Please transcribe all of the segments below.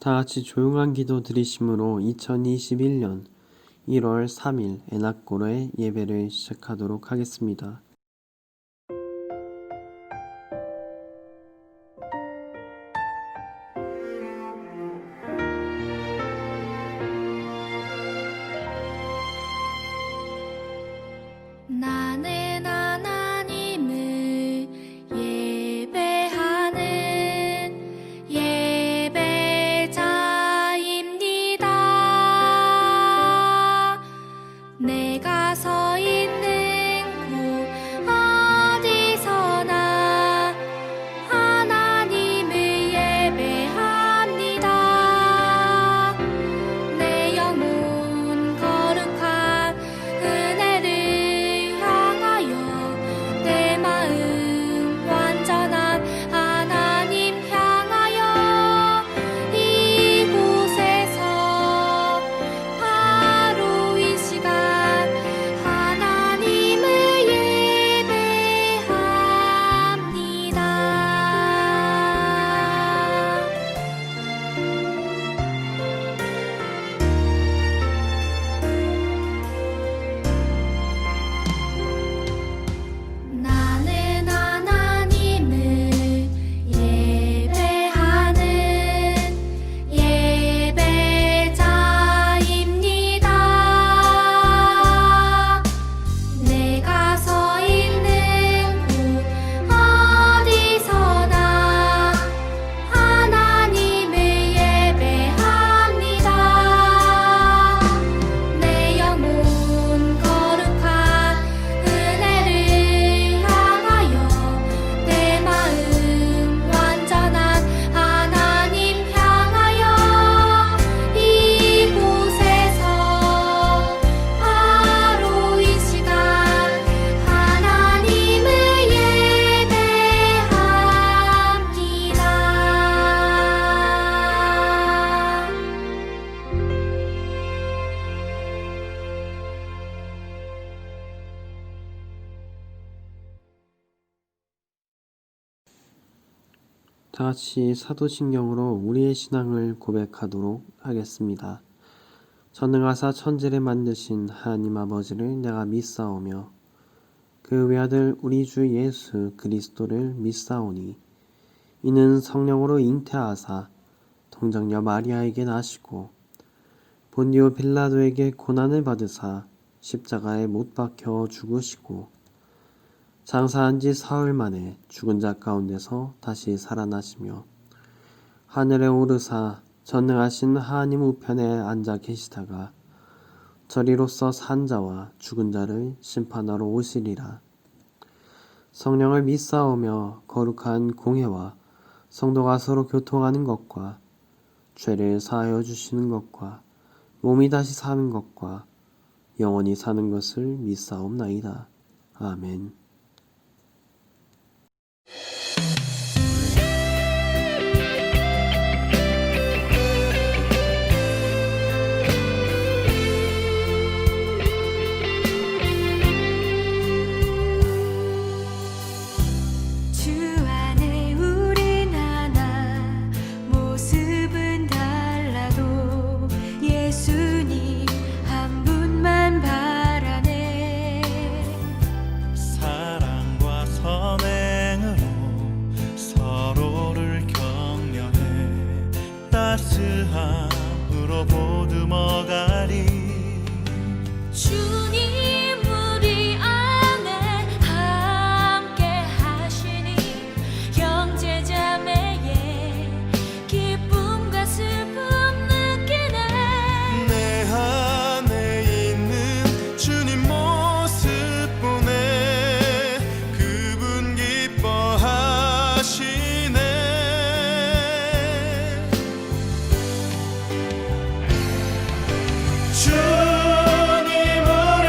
다 같이 조용한 기도 드리심으로 2021년 1월 3일 애낙고로의 예배를 시작하도록 하겠습니다. 나는 하나님을 예배하는 예배자입니다. 내가 서 있는 곳 어디서나 하나님을 예배합니다. 내 영혼 거룩한 은혜를 향하여 내 마음 완전한 하나님 향하여 이곳에서 바로 이 시간 하나님을 예배합니다. 나는 하나님을 예배하는 예배자입니다. 내가 서 있는 곳 어디서나 하나님을 예배합니다. 내 영혼 거룩한 은혜를 향하여 내 마음 완전한 하나님 향하여 이곳에서 바로 이 시간 하나님을 예배합니다. 다 같이 사도신경으로 우리의 신앙을 고백하도록 하겠습니다. 전능하사 천지를 만드신 하나님 아버지를 내가 믿사오며 그 외아들 우리 주 예수 그리스도를 믿사오니 이는 성령으로 잉태하사 동정녀 마리아에게 나시고 본디오 빌라도에게 고난을 받으사 십자가에 못 박혀 죽으시고 장사한 지 사흘 만에 죽은 자 가운데서 다시 살아나시며 하늘에 오르사 전능하신 하나님 우편에 앉아 계시다가 저리로서 산 자와 죽은 자를 심판하러 오시리라. 성령을 믿사오며 거룩한 공회와 성도가 서로 교통하는 것과 죄를 사하여 주시는 것과 몸이 다시 사는 것과 영원히 사는 것을 믿사옵나이다. 아멘. 주 안에 우린 하나 모습은 달라도 예수님 한 분만 바라네. 사랑과 선행으로 서로를 격려해 따스함으로 보듬어가리. 주님 우리 안에 함께 하시니 형제자매의 기쁨과 슬픔 느끼네. 내 안에 있는 주님 모습 보내 그분 기뻐하시네. 주님 우릴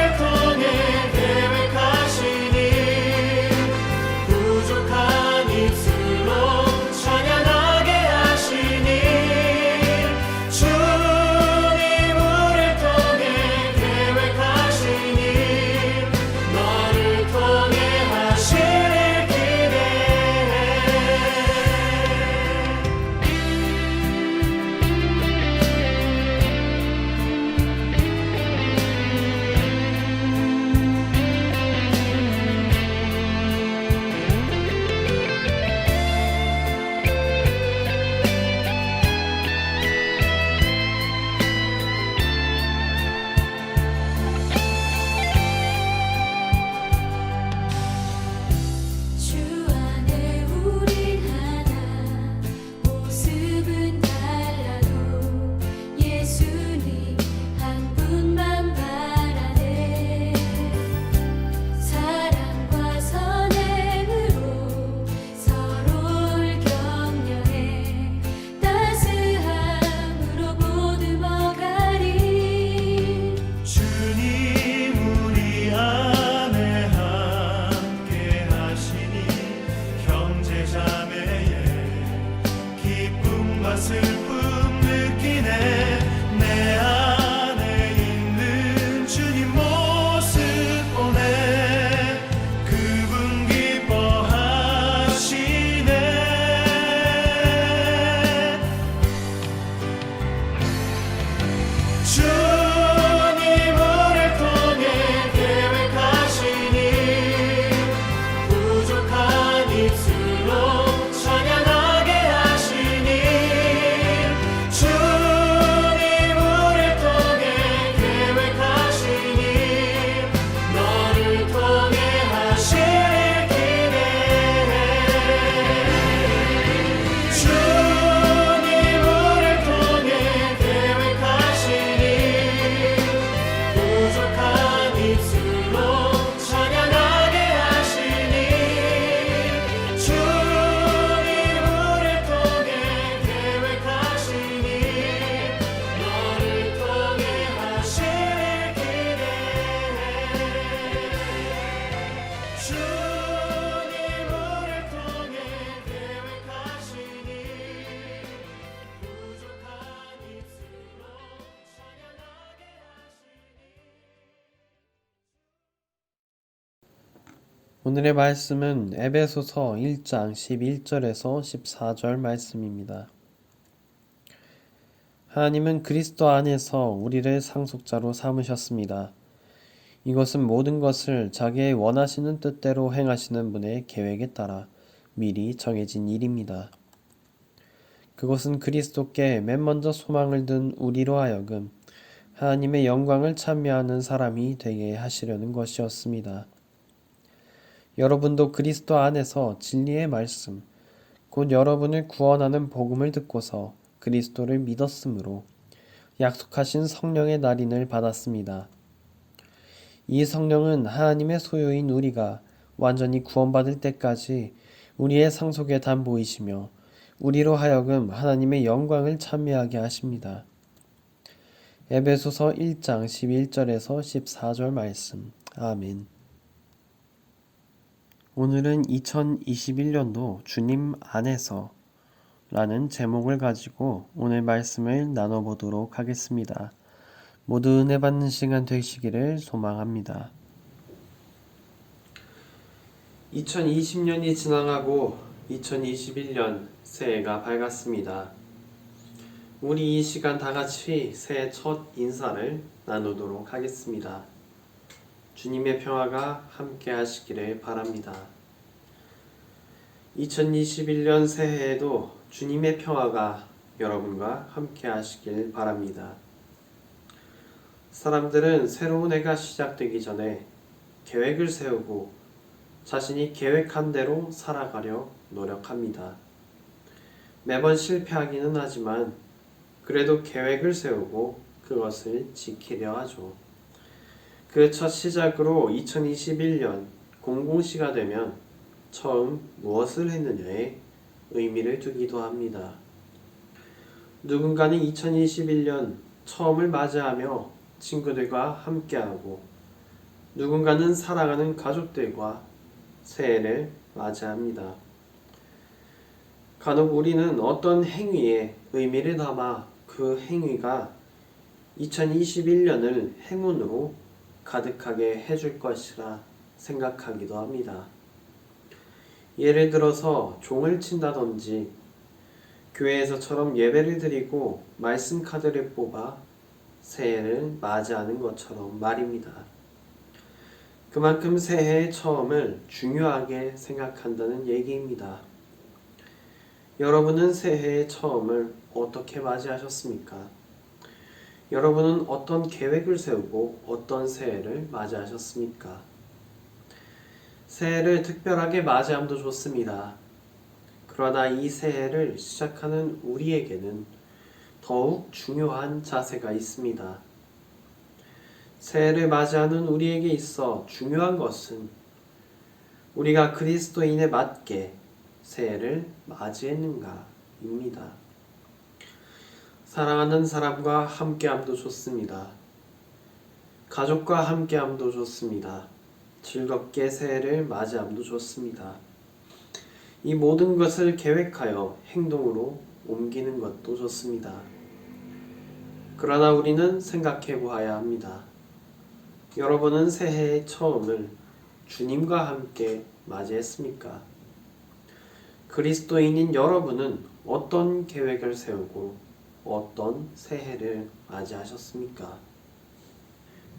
오늘의 말씀은 에베소서 1장 11절에서 14절 말씀입니다. 하나님은 그리스도 안에서 우리를 상속자로 삼으셨습니다. 이것은 모든 것을 자기의 원하시는 뜻대로 행하시는 분의 계획에 따라 미리 정해진 일입니다. 그것은 그리스도께 맨 먼저 소망을 둔 우리로 하여금 하나님의 영광을 찬미하는 사람이 되게 하시려는 것이었습니다. 여러분도 그리스도 안에서 진리의 말씀, 곧 여러분을 구원하는 복음을 듣고서 그리스도를 믿었으므로 약속하신 성령의 날인을 받았습니다. 이 성령은 하나님의 소유인 우리가 완전히 구원받을 때까지 우리의 상속의 담보이시며 우리로 하여금 하나님의 영광을 찬미하게 하십니다. 에베소서 1장 11절에서 14절 말씀. 아멘. 오늘은 2021년도 주님 안에서 라는 제목을 가지고 오늘 말씀을 나눠보도록 하겠습니다. 모두 은혜 받는 시간 되시기를 소망합니다. 2020년이 지나가고 2021년 새해가 밝았습니다. 우리 이 시간 다같이 새해 첫 인사를 나누도록 하겠습니다. 주님의 평화가 함께 하시기를 바랍니다. 2021년 새해에도 주님의 평화가 여러분과 함께 하시길 바랍니다. 사람들은 새로운 해가 시작되기 전에 계획을 세우고 자신이 계획한 대로 살아가려 노력합니다. 매번 실패하기는 하지만 그래도 계획을 세우고 그것을 지키려 하죠. 그 첫 시작으로 2021년 공공시가 되면 처음 무엇을 했느냐에 의미를 두기도 합니다. 누군가는 2021년 처음을 맞이하며 친구들과 함께하고 누군가는 사랑하는 가족들과 새해를 맞이합니다. 간혹 우리는 어떤 행위에 의미를 담아 그 행위가 2021년을 행운으로 가득하게 해줄 것이라 생각하기도 합니다. 예를 들어서 종을 친다든지 교회에서처럼 예배를 드리고 말씀 카드를 뽑아 새해를 맞이하는 것처럼 말입니다. 그만큼 새해의 처음을 중요하게 생각한다는 얘기입니다. 여러분은 새해의 처음을 어떻게 맞이하셨습니까? 여러분은 어떤 계획을 세우고 어떤 새해를 맞이하셨습니까? 새해를 특별하게 맞이함도 좋습니다. 그러나 이 새해를 시작하는 우리에게는 더욱 중요한 자세가 있습니다. 새해를 맞이하는 우리에게 있어 중요한 것은 우리가 그리스도인에 맞게 새해를 맞이했는가입니다. 사랑하는 사람과 함께함도 좋습니다. 가족과 함께함도 좋습니다. 즐겁게 새해를 맞이함도 좋습니다. 이 모든 것을 계획하여 행동으로 옮기는 것도 좋습니다. 그러나 우리는 생각해 보아야 합니다. 여러분은 새해의 처음을 주님과 함께 맞이했습니까? 그리스도인인 여러분은 어떤 계획을 세우고 어떤 새해를 맞이하셨습니까?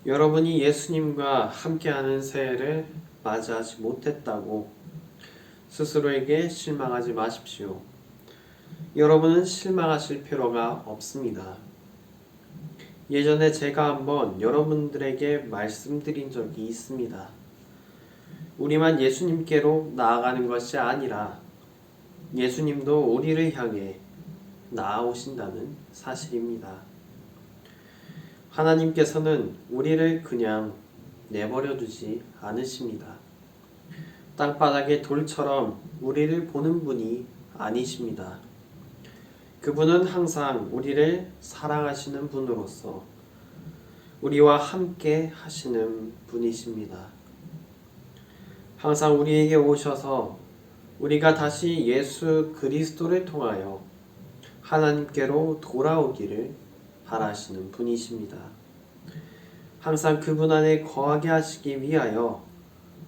여러분이 예수님과 함께하는 새해를 맞이하지 못했다고 스스로에게 실망하지 마십시오. 여러분은 실망하실 필요가 없습니다. 예전에 제가 한번 여러분들에게 말씀드린 적이 있습니다. 우리만 예수님께로 나아가는 것이 아니라 예수님도 우리를 향해 나아오신다는 사실입니다. 하나님께서는 우리를 그냥 내버려 두지 않으십니다. 땅바닥의 돌처럼 우리를 보는 분이 아니십니다. 그분은 항상 우리를 사랑하시는 분으로서 우리와 함께 하시는 분이십니다. 항상 우리에게 오셔서 우리가 다시 예수 그리스도를 통하여 하나님께로 돌아오기를 바라시는 분이십니다. 항상 그분 안에 거하게 하시기 위하여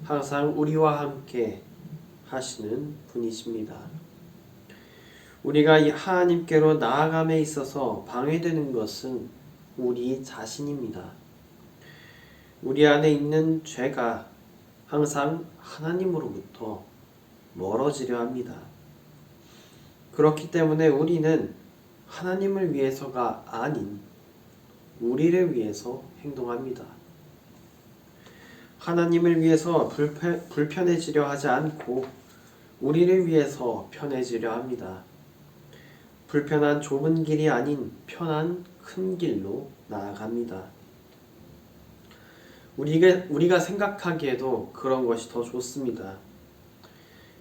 항상 우리와 함께 하시는 분이십니다. 우리가 이 하나님께로 나아감에 있어서 방해되는 것은 우리 자신입니다. 우리 안에 있는 죄가 항상 하나님으로부터 멀어지려 합니다. 그렇기 때문에 우리는 하나님을 위해서가 아닌 우리를 위해서 행동합니다. 하나님을 위해서 불편해지려 하지 않고 우리를 위해서 편해지려 합니다. 불편한 좁은 길이 아닌 편한 큰 길로 나아갑니다. 우리가 생각하기에도 그런 것이 더 좋습니다.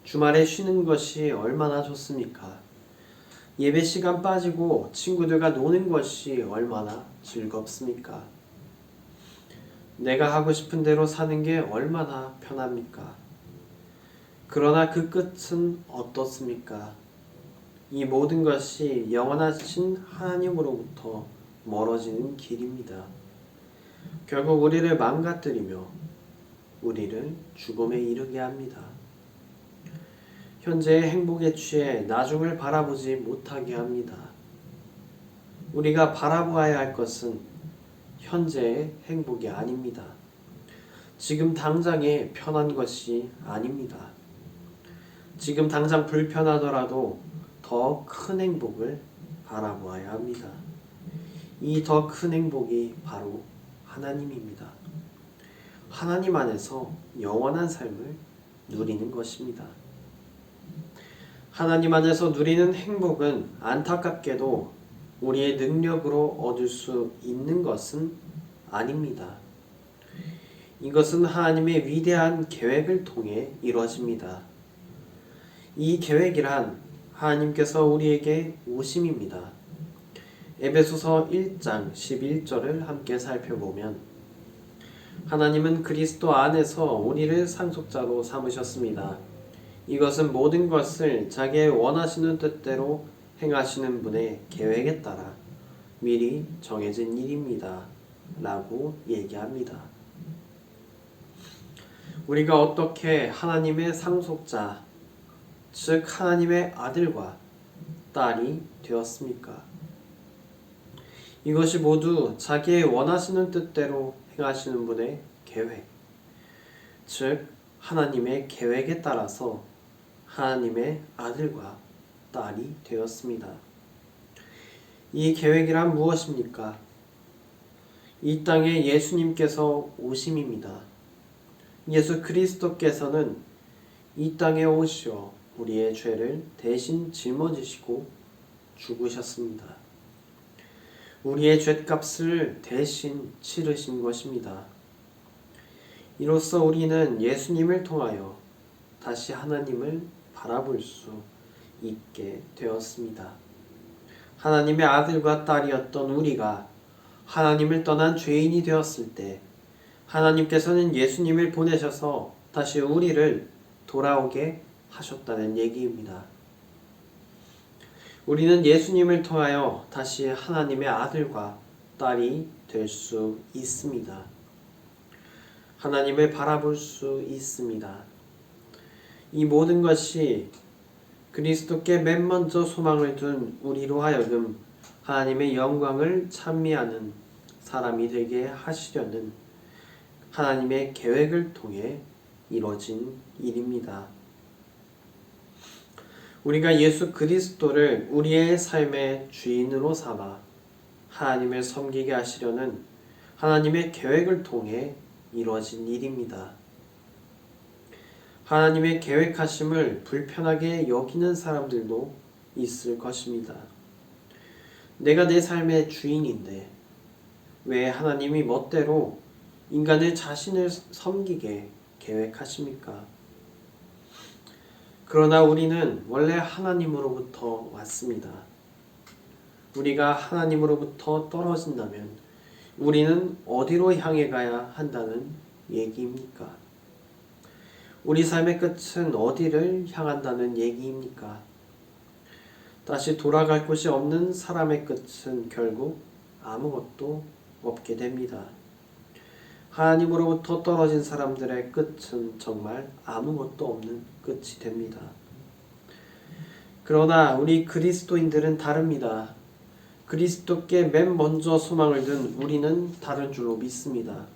주말에 쉬는 것이 얼마나 좋습니까? 예배 시간 빠지고 친구들과 노는 것이 얼마나 즐겁습니까? 내가 하고 싶은 대로 사는 게 얼마나 편합니까? 그러나 그 끝은 어떻습니까? 이 모든 것이 영원하신 하나님으로부터 멀어지는 길입니다. 결국 우리를 망가뜨리며 우리를 죽음에 이르게 합니다. 현재의 행복에 취해 나중을 바라보지 못하게 합니다. 우리가 바라보아야 할 것은 현재의 행복이 아닙니다. 지금 당장의 편한 것이 아닙니다. 지금 당장 불편하더라도 더 큰 행복을 바라보아야 합니다. 이 더 큰 행복이 바로 하나님입니다. 하나님 안에서 영원한 삶을 누리는 것입니다. 하나님 안에서 누리는 행복은 안타깝게도 우리의 능력으로 얻을 수 있는 것은 아닙니다. 이것은 하나님의 위대한 계획을 통해 이루어집니다. 이 계획이란 하나님께서 우리에게 오심입니다. 에베소서 1장 11절을 함께 살펴보면 하나님은 그리스도 안에서 우리를 상속자로 삼으셨습니다. 이것은 모든 것을 자기의 원하시는 뜻대로 행하시는 분의 계획에 따라 미리 정해진 일입니다. 라고 얘기합니다. 우리가 어떻게 하나님의 상속자, 즉 하나님의 아들과 딸이 되었습니까? 이것이 모두 자기의 원하시는 뜻대로 행하시는 분의 계획, 즉 하나님의 계획에 따라서 하나님의 아들과 딸이 되었습니다. 이 계획이란 무엇입니까? 이 땅에 예수님께서 오심입니다. 예수 그리스도께서는 이 땅에 오시어 우리의 죄를 대신 짊어지시고 죽으셨습니다. 우리의 죗값을 대신 치르신 것입니다. 이로써 우리는 예수님을 통하여 다시 하나님을 바라볼 수 있게 되었습니다. 하나님의 아들과 딸이었던 우리가 하나님을 떠난 죄인이 되었을 때 하나님께서는 예수님을 보내셔서 다시 우리를 돌아오게 하셨다는 얘기입니다. 우리는 예수님을 통하여 다시 하나님의 아들과 딸이 될 수 있습니다. 하나님을 바라볼 수 있습니다. 이 모든 것이 그리스도께 맨 먼저 소망을 둔 우리로 하여금 하나님의 영광을 찬미하는 사람이 되게 하시려는 하나님의 계획을 통해 이루어진 일입니다. 우리가 예수 그리스도를 우리의 삶의 주인으로 삼아 하나님을 섬기게 하시려는 하나님의 계획을 통해 이루어진 일입니다. 하나님의 계획하심을 불편하게 여기는 사람들도 있을 것입니다. 내가 내 삶의 주인인데 왜 하나님이 멋대로 인간의 자신을 섬기게 계획하십니까? 그러나 우리는 원래 하나님으로부터 왔습니다. 우리가 하나님으로부터 떨어진다면 우리는 어디로 향해 가야 한다는 얘기입니까? 우리 삶의 끝은 어디를 향한다는 얘기입니까? 다시 돌아갈 곳이 없는 사람의 끝은 결국 아무것도 없게 됩니다. 하나님으로부터 떨어진 사람들의 끝은 정말 아무것도 없는 끝이 됩니다. 그러나 우리 그리스도인들은 다릅니다. 그리스도께 맨 먼저 소망을 둔 우리는 다른 줄로 믿습니다.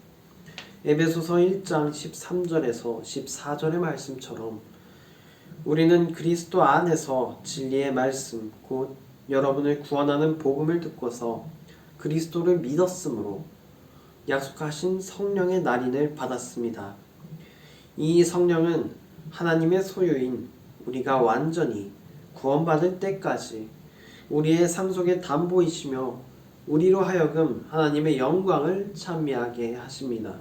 에베소서 1장 13절에서 14절의 말씀처럼 우리는 그리스도 안에서 진리의 말씀 곧 여러분을 구원하는 복음을 듣고서 그리스도를 믿었으므로 약속하신 성령의 날인을 받았습니다. 이 성령은 하나님의 소유인 우리가 완전히 구원받을 때까지 우리의 상속의 담보이시며 우리로 하여금 하나님의 영광을 찬미하게 하십니다.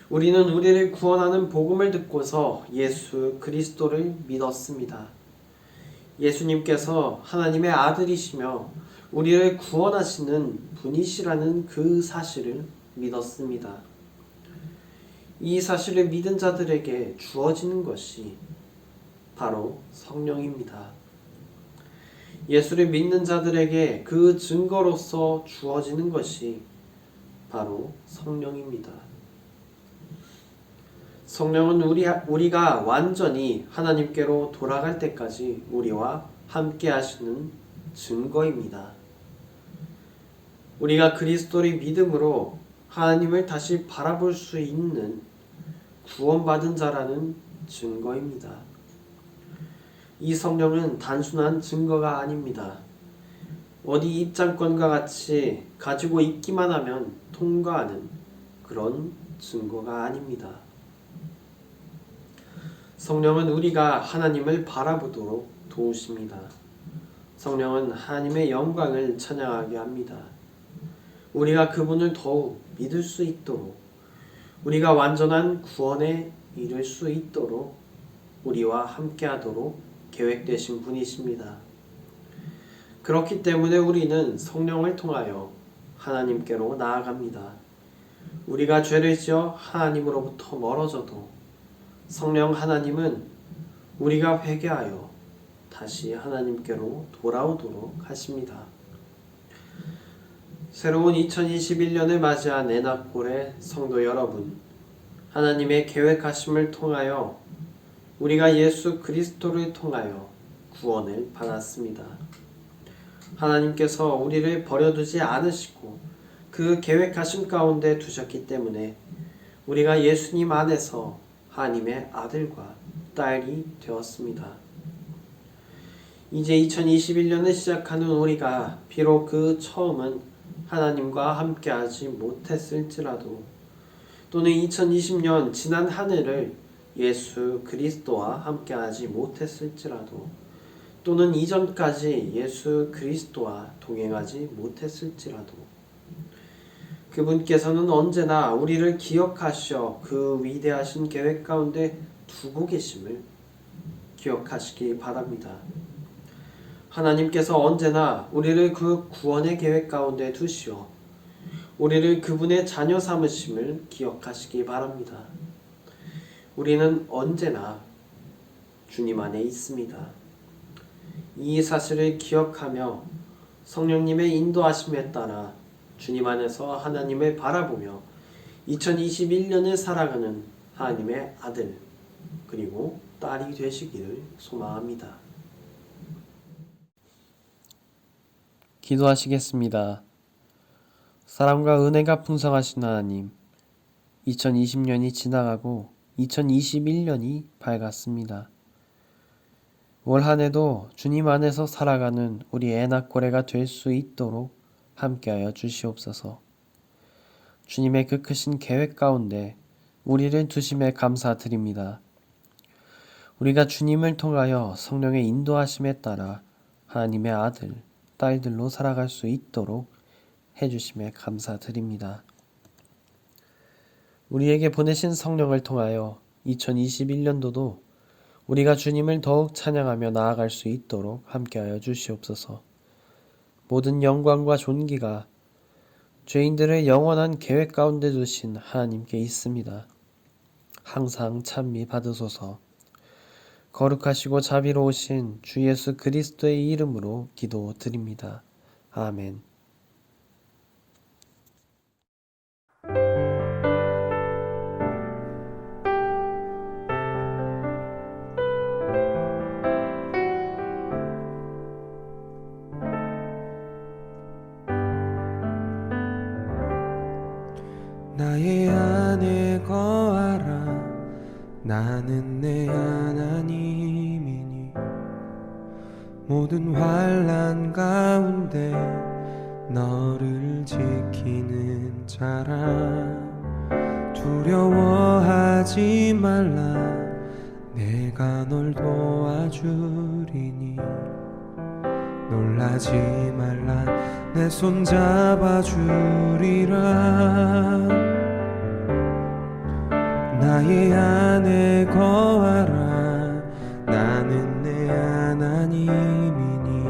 우리는 우리를 구원하는 복음을 듣고서 예수 그리스도를 믿었습니다. 예수님께서 하나님의 아들이시며 우리를 구원하시는 분이시라는 그 사실을 믿었습니다. 이 사실을 믿은 자들에게 주어지는 것이 바로 성령입니다. 예수를 믿는 자들에게 그 증거로서 주어지는 것이 바로 성령입니다. 성령은 우리가 완전히 하나님께로 돌아갈 때까지 우리와 함께 하시는 증거입니다. 우리가 그리스도를 믿음으로 하나님을 다시 바라볼 수 있는 구원받은 자라는 증거입니다. 이 성령은 단순한 증거가 아닙니다. 어디 입장권과 같이 가지고 있기만 하면 통과하는 그런 증거가 아닙니다. 성령은 우리가 하나님을 바라보도록 도우십니다. 성령은 하나님의 영광을 찬양하게 합니다. 우리가 그분을 더욱 믿을 수 있도록, 우리가 완전한 구원에 이를 수 있도록 우리와 함께하도록 계획되신 분이십니다. 그렇기 때문에 우리는 성령을 통하여 하나님께로 나아갑니다. 우리가 죄를 지어 하나님으로부터 멀어져도 성령 하나님은 우리가 회개하여 다시 하나님께로 돌아오도록 하십니다. 새로운 2021년을 맞이한 애낙골의 성도 여러분, 하나님의 계획하심을 통하여 우리가 예수 그리스도를 통하여 구원을 받았습니다. 하나님께서 우리를 버려두지 않으시고 그 계획하심 가운데 두셨기 때문에 우리가 예수님 안에서 하나님의 아들과 딸이 되었습니다. 이제 2021년을 시작하는 우리가 비록 그 처음은 하나님과 함께하지 못했을지라도 또는 2020년 지난 한 해를 예수 그리스도와 함께하지 못했을지라도 또는 이전까지 예수 그리스도와 동행하지 못했을지라도 그분께서는 언제나 우리를 기억하셔 그 위대하신 계획 가운데 두고 계심을 기억하시기 바랍니다. 하나님께서 언제나 우리를 그 구원의 계획 가운데 두시어 우리를 그분의 자녀 삼으심을 기억하시기 바랍니다. 우리는 언제나 주님 안에 있습니다. 이 사실을 기억하며 성령님의 인도하심에 따라 주님 안에서 하나님을 바라보며 2021년을 살아가는 하나님의 아들 그리고 딸이 되시기를 소망합니다. 기도하시겠습니다. 사랑과 은혜가 풍성하신 하나님, 2020년이 지나가고 2021년이 밝았습니다. 올 한해도 주님 안에서 살아가는 우리 애낙고래가 될 수 있도록 함께하여 주시옵소서. 주님의 그 크신 계획 가운데 우리를 두심에 감사드립니다. 우리가 주님을 통하여 성령의 인도하심에 따라 하나님의 아들, 딸들로 살아갈 수 있도록 해주심에 감사드립니다. 우리에게 보내신 성령을 통하여 2021년도도 우리가 주님을 더욱 찬양하며 나아갈 수 있도록 함께하여 주시옵소서. 모든 영광과 존귀가 죄인들의 영원한 계획 가운데 두신 하나님께 있습니다. 항상 찬미 받으소서. 거룩하시고 자비로우신 주 예수 그리스도의 이름으로 기도드립니다. 아멘. 나의 안에 거하라. 나는 내 하나님이니 모든 환난 가운데 너를 지키는 자라. 두려워하지 말라. 내가 널 도와주리니 놀라지 말라. 내 손 잡아주리라. 나의 안에 거하라. 나는 내 하나님이니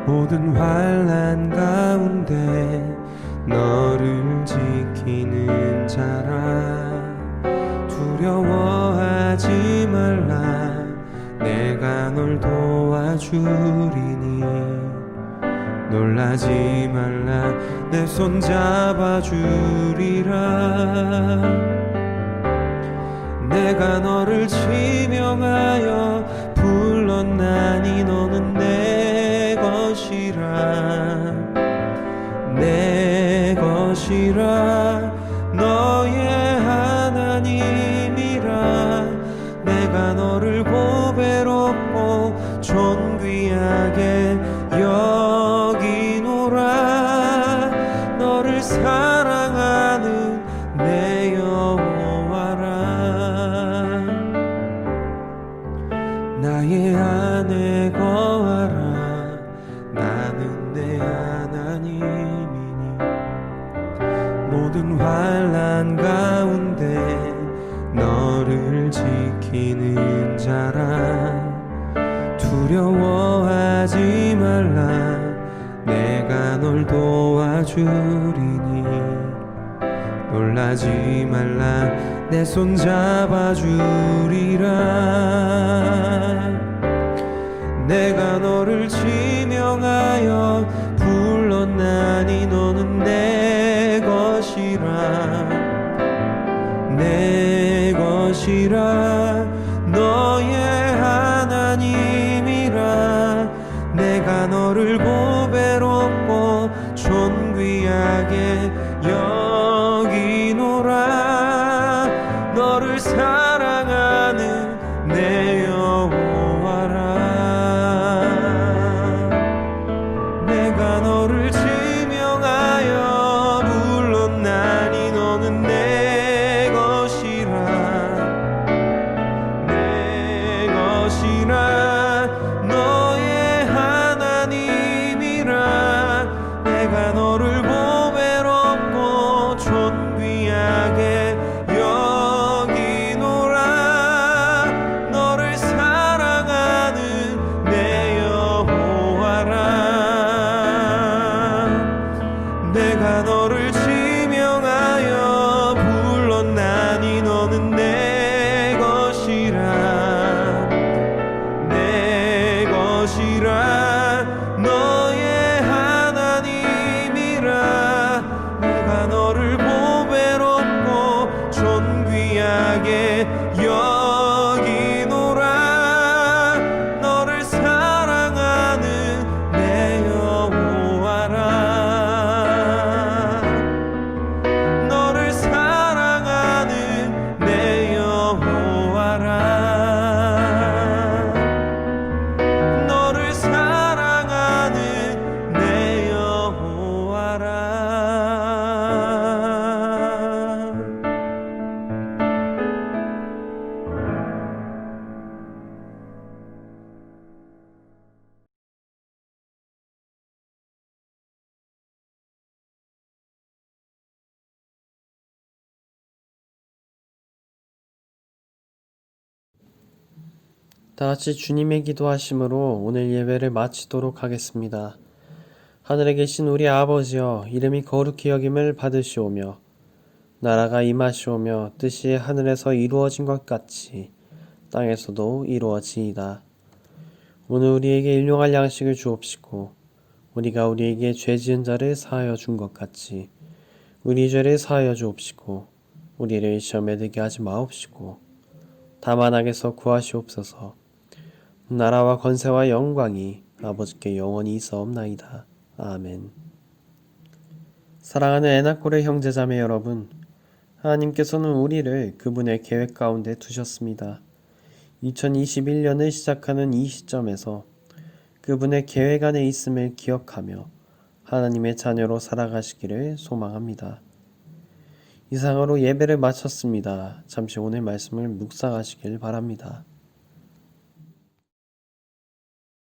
모든 환난 가운데 너를 지키는 자라. 두려워하지 말라. 내가 널 도와주리니 놀라지 말라. 내 손 잡아주리라. 내가 너를 지명하여 불렀나니 너는 내 것이라. 내 것이라. 너의 하나님이라. 내가 너를 보배롭고 존귀하게 여기노라. 너를 사랑하는 내 여호와라. 나의 안에 거하라. 나는 내 하나님이니 모든 환난 가운데 너를 지키는 자라. 두려워하지 말라. 내가 널 도와주리니 놀라지 말라. 내 손 잡아주리라. 내가 너를 지명하여 불렀나니 너는 내 것이라. 내 것이라. 너의 하나님이라. 내가 너를 보배롭고 존귀하게 여기노라. 너를 사랑하는 내 여호와라. 내가 너를 지명하여 불렀나니 너는 내 것이라. 내 것이라. 너의 하나님이라. 내가 너를 보배롭고 존귀하게 여기노라. 너를 사랑하는 내 여호와라. 내가 너를 지명하여 불렀나니 너는 내 것이라. 내 것이라. 너의 하나님이라. 내가 너를 보배롭고 존귀하게 여기노라. 너를 사랑하는 내 여호와라. 너를 사랑하는 내 여호와라. 너를 사랑하는 내 여호와라. 다 같이 주님의 기도하심으로 오늘 예배를 마치도록 하겠습니다. 하늘에 계신 우리 아버지여, 이름이 거룩히 여김을 받으시오며 나라가 임하시오며 뜻이 하늘에서 이루어진 것 같이 땅에서도 이루어지이다. 오늘 우리에게 일용할 양식을 주옵시고 우리가 우리에게 죄 지은 자를 사하여 준 것 같이 우리 죄를 사하여 주옵시고 우리를 시험에 들게 하지 마옵시고 다만 악에서 구하시옵소서. 나라와 권세와 영광이 아버지께 영원히 있사옵나이다. 아멘. 사랑하는 에나콜의 형제자매 여러분, 하나님께서는 우리를 그분의 계획 가운데 두셨습니다. 2021년을 시작하는 이 시점에서 그분의 계획 안에 있음을 기억하며 하나님의 자녀로 살아가시기를 소망합니다. 이상으로 예배를 마쳤습니다. 잠시 오늘 말씀을 묵상하시길 바랍니다.